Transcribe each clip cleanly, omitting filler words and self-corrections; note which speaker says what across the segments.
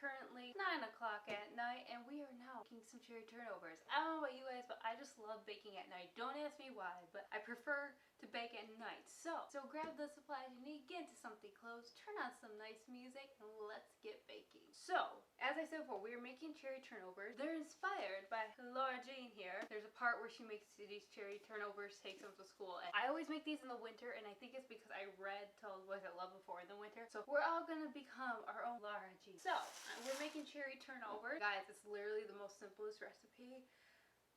Speaker 1: currently 9 o'clock at night and we are now making some cherry turnovers. I don't know about you guys, but I just love baking at night. Don't ask me why, but I prefer to bake at night. So grab the supplies you need, get into something close, turn on some nice music, and let's get baking. So, as I said before, we are making cherry turnovers. They're inspired by Laura Jane here. There's a part where she makes these cherry turnovers, takes them to school. And I always make these in the winter, and I think it's because I read Told Was It Love Before in the winter. So we're all gonna become our own Laura Jane. So, we're making cherry turnovers. Guys, it's literally the most simplest recipe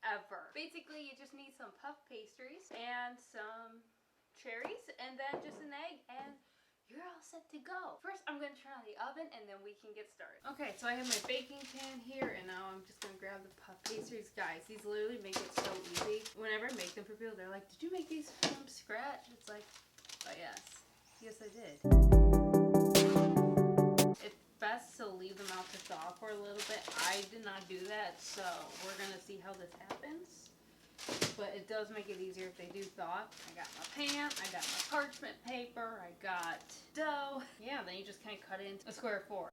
Speaker 1: ever. Basically, you just need some puff pastries and some cherries and then just an egg and you're all set to go. First, I'm going to turn on the oven and then we can get started. Okay, so I have my baking pan here and now I'm just going to grab the puff pastries. Guys, these literally make it so easy. Whenever I make them for people, they're like, did you make these from scratch? It's like, oh yes. Yes, I did. It's best to leave them out to thaw for a little bit. I did not do that, so we're going to see how this happens. But it does make it easier if they do thaw. I got my pan, I got my parchment paper, I got dough. Yeah, then you just kind of cut it into a square fork.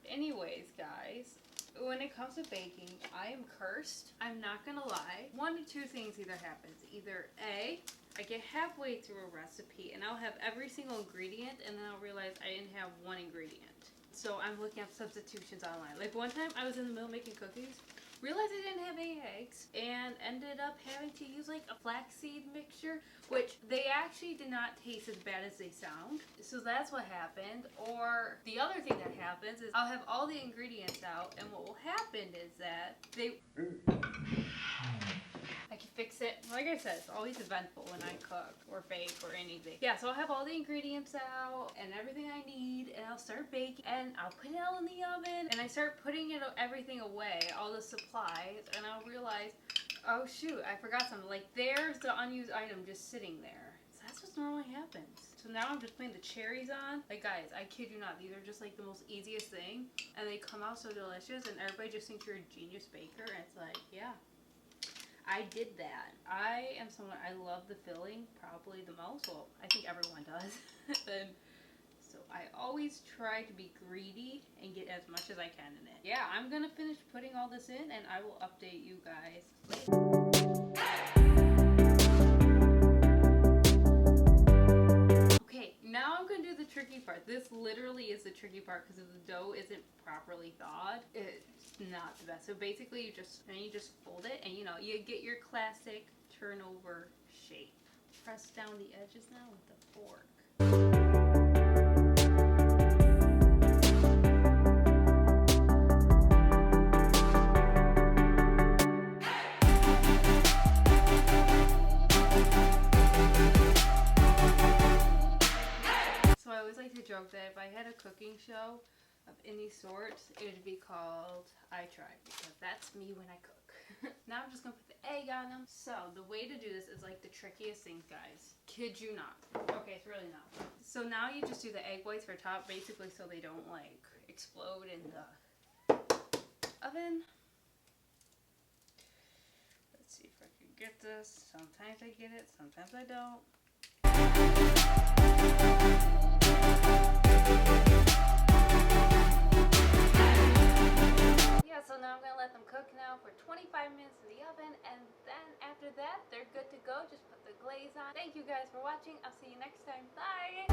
Speaker 1: Anyways, guys, when it comes to baking, I am cursed. I'm not gonna lie. One of two things either happens. Either A, I get halfway through a recipe and I'll have every single ingredient and then I'll realize I didn't have one ingredient. So I'm looking up substitutions online. Like one time I was in the middle making cookies, realized I didn't have any eggs, and ended up having to use like a flaxseed mixture, which they actually did not taste as bad as they sound. So that's what happened. Or the other thing that happens is I'll have all the ingredients out and what will happen is that I can fix it. Like I said, it's always eventful when I cook or bake or anything. Yeah, so I'll have all the ingredients out and everything I need and I'll start baking and I'll put it all in the oven and I start putting everything away, all the supplies, and I'll realize, oh shoot, I forgot something. Like there's the unused item just sitting there. So that's what normally happens. So now I'm just putting the cherries on. Like guys, I kid you not, these are just like the most easiest thing and they come out so delicious and everybody just thinks you're a genius baker and it's like, yeah. I did that. I am someone, I love the filling probably the most. Well, I think everyone does. And so I always try to be greedy and get as much as I can in it. Yeah, I'm gonna finish putting all this in and I will update you guys later. Okay, now I'm gonna do the tricky part. This literally is the tricky part because if the dough isn't properly thawed, it's not the best. So basically you just fold it and you get your classic turnover shape. Press down the edges now with the fork. So I always like to joke that if I had a cooking show of any sort, it would be called I Try, because that's me when I cook. Now I'm just gonna put the egg on them. So the way to do this is like the trickiest thing, guys. Kid you not. Okay, it's really not. So now you just do the egg whites for top, basically so they don't like explode in the oven. Let's see if I can get this. Sometimes I get it, sometimes I don't. Yeah, so now I'm going to let them cook now for 25 minutes in the oven, and then after that, they're good to go. Just put the glaze on. Thank you guys for watching. I'll see you next time. Bye!